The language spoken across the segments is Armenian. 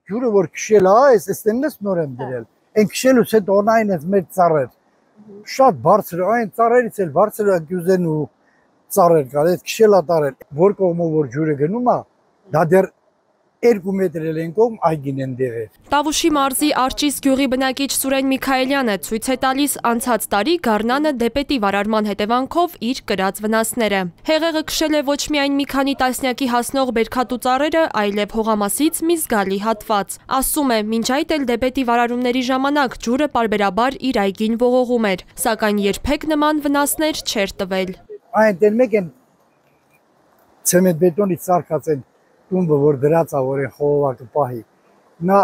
ջուրը որ քշել է, այս տենես նոր եմ դրել։ Այն քշելուց հետո օրնային այս մեր ծառեր։ Շատ բարձր, այն ծառերից էլ բարձր է գյուզեն ու ծառեր կար, այս քշելա տարել, որ կողմով որ ջուրը գնում է, դա դեռ 2 մետր էլ են կողմ այգին են դեղեր։ Տավուշի մարզի Արջիս գյուղի բնակիչ Սուրեն Միքայելյանը ցույց է տալիս անցած տարի գարնանը դեպետի վարարման հետևանքով իր կրած վնասները։ Հեղեղը քշել է ոչ միայն մի քանի տասնյակի հասնող բերքատու ծառերը, այլև հողամասից մի զգալի հատված։ Ասում է, մինչ այդ էլ դեպետի վարարումների ժամանակ ջուրը պարբերաբար իր այգին ողողում էր, սակայն երբեք նման վնասներ չէր տվել։ Այնտեղ մեկ են ցեմենտբետոնից սարքած են տունը որ դրած է որ խողովակը պահի նա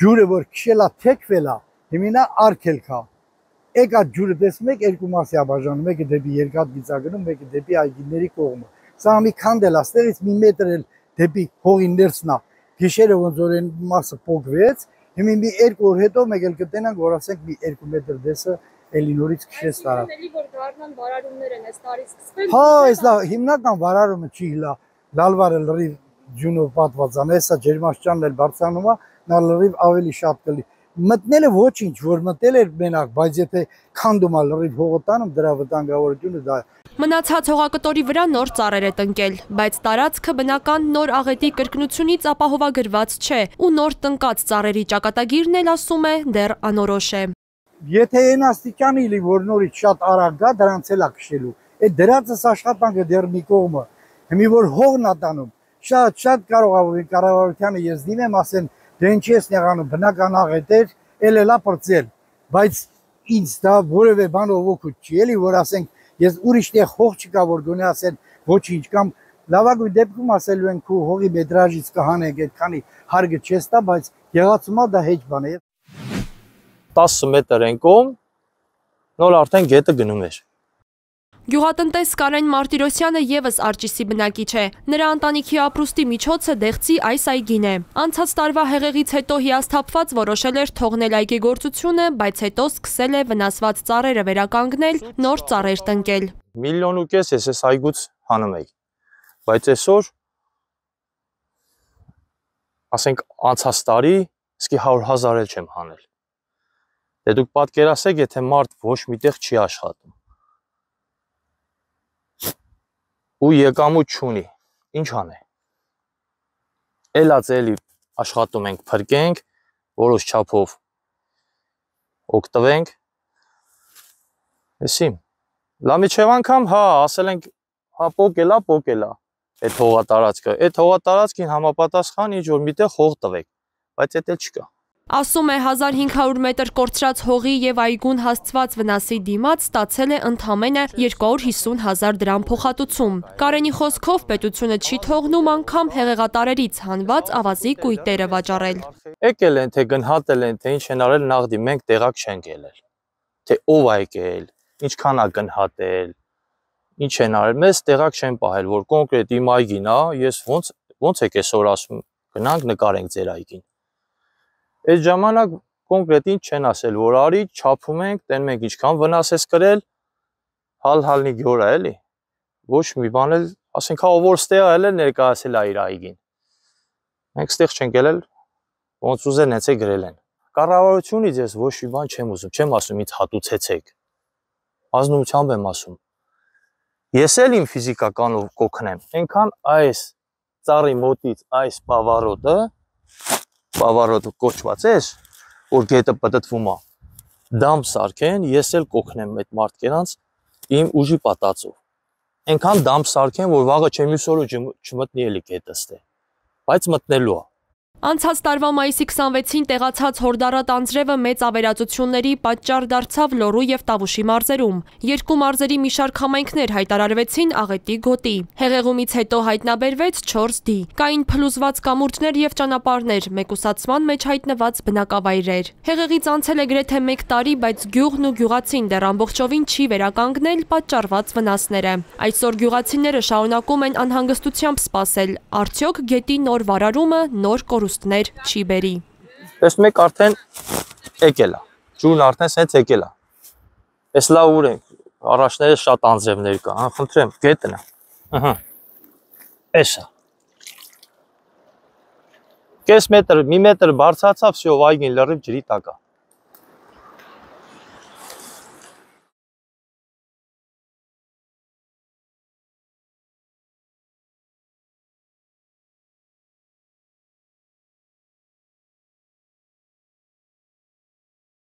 ջուրը որ քշելա թեքվել է հիմա արկել կա եկա ջուրը տեսնում եք երկու մասի է բաժանում մեկը դեպի երկաթ գիծագնում մեկը դեպի այգիների կողմը սա մի քանդել է ստերից մի մետր էլ դեպի հողի ներսն է գիշերը ոնց որ այն մասը փոկվեց հիմա մի 2 օր հետո մեկ էլ կտենանք որ ասենք մի 2 մետր դեսը էլի նորից քշեց տարա որ գարնան վարարումներ են այս տարի սկսվել հա այս հիմնական վարարումը չի լա Լալվարը լրիվ ջունով պատված է, հեսա ջերմաստիճանն էլ բարձրանում է, նա լրիվ ավելի շատ կլի։ Մտնելը ոչինչ, որ մտել էր մենակ, բայց եթե քանդում է լրիվ հողը տանում, դրա վտանգավորությունը դա է։ Մնացած հողակտորի վրա նոր ծառեր է տնկել, բայց տարածքը բնական նոր աղետի կրկնությունից ապահովագրված չէ, ու նոր տնկած ծառերի ճակատագիրն էլ ասում է դեռ անորոշ է։ Եթե այն աստիճանի լի, որ նորից շատ արագ գա, դրանց էլ է քշելու։ Այդ դրածս աշխատանքը դեռ մի կողմը Հիմի որ հողն է տանում, շատ կարող է կառավարությանը ես դիմեմ, ասեն դե ինչի ես եղանում բնական աղետեր, էլա պրծել, բայց ինձ դա որևէ բանով օգուտ չի, էլի որ ասենք ես ուրիշ տեղ հող չկա, որ գոնե ասեն ոչինչ կամ լավագույն դեպքում ասելու են քու հողի մետրաժից կհանեք, այդքանի հարգը չես տա, բայց եղածումա դա հեչ բան է։ 10 մետր են կողմ, նոր արդեն գետը գնում էր։ Գյուղատնտես Կարեն Մարտիրոսյանը ևս Արջիսի բնակիչ է։ Նրա ընտանիքի ապրուստի միջոցը դեղցի այս այգին է։ Անցած տարվա հեղեղից հետո հիասթափված որոշել էր թողնել այգեգործությունը, բայց հետո սկսել է վնասված ծառերը վերականգնել, նոր ծառեր տնկել։ 1,5 միլիոն ես այս այգուց հանում էի։ Բայց այսօր ասենք անցած տարի իսկի 100,000 էլ չեմ հանել։ Դե դուք պատկերացեք, եթե մարդ ոչ միտեղ չի աշխատում ու եկամուտ չունի, ինչ անե։ Էլած էլի աշխատում ենք, փրկենք, որոշ չափով օգտվենք։ Էսի։ Լա միջև անգամ, հա, ասել ենք, հա պոկելա, այդ հողատարածքը։ Այդ հողատարածքին համապատասխան ինչ որ միտեղ հող տվեք, բայց դա էլ չկա։ Ասում է 1500 մետր կորցրած հողի և այգուն հասցված վնասի դիմաց ստացել է ընդամենը 250,000 դրամ փոխհատուցում։ Կարենի խոսքով պետությունը չի թողնում անգամ հեղեղատարերից հանված ավազի կույտերը վաճառել։ Եկել են, թե գնահատել են, թե ինչ են արել նաղդի, մենք տեղակ չենք ելել։ Թե ով է եկել, ինչքան է գնահատել, ինչ են արել, մեզ տեղակ չեն պահել, որ կոնկրետ իմ այգին է, ես ոնց եք այսօր ասում, գնանք նկարենք ձեր այգին։ Այս ժամանակ կոնկրետ ինչ չեն ասել, որ արի, չափում ենք, տենում ենք ինչքան վնաս ես կրել, հալ-հալնի գյորա էլի, ոչ մի բան էլ, ասենք հա որ ստեղ էլ ներկայացել է իր այգին։ Մենք ստեղ չենք ելել, ոնց ուզեն հենց է գրել են։ Կառավարությունից ես ոչ մի բան չեմ ուզում, չեմ ասում ինձ հատուցեցեք։ Ազնվությամբ եմ ասում։ Ես էլ իմ ֆիզիկականով կօգնեմ, այնքան այս ծառի մոտից այս Պավարոտը կոչված է, որ գետը պտտվում է, դամ սարքեն, ես էլ կօգնեմ այդ մարդկանց իմ ուժի պատածով։ Այնքան դամ սարքեն, որ վաղը չեմ ուսորը չմտնի էլի գետը ստե, բայց մտնելու է։ Անցած տարվա մայիսի 26-ին տեղացած հորդառատ անձրևը մեծ ավերածությունների պատճառ դարձավ Լոռու և Տավուշի մարզերում։ Երկու մարզերի մի շարք համայնքներ հայտարարվեցին աղետի գոտի։ Հեղեղումից հետո հայտնաբերվեց 4 դի։ Կային փլուզված կամուրջներ և ճանապարհներ, մեկուսացման մեջ հայտնված բնակավայրեր։ Հեղեղից անցել է գրեթե 1 տարի, բայց գյուղն ու գյուղացին դեռ ամբողջովին չի վերականգնել պատճառված վնասները։ Այսօր գյուղացիները շարունակում են անհանգստությամբ սպասել, արդյոք գետի նոր վարարումը նոր կորուստներ չի բերի։ Տեսնում եք արդեն եկել է, ջուրն արդեն սենց եկել է։ Այս լավ ուր ենք, առաջները շատ անձրևներ կա, խնդրեմ, գետն է։ Էս է։ կես մետր, մի մետր բարձրացավ, всё, այգին լրիվ ջրի տակ է։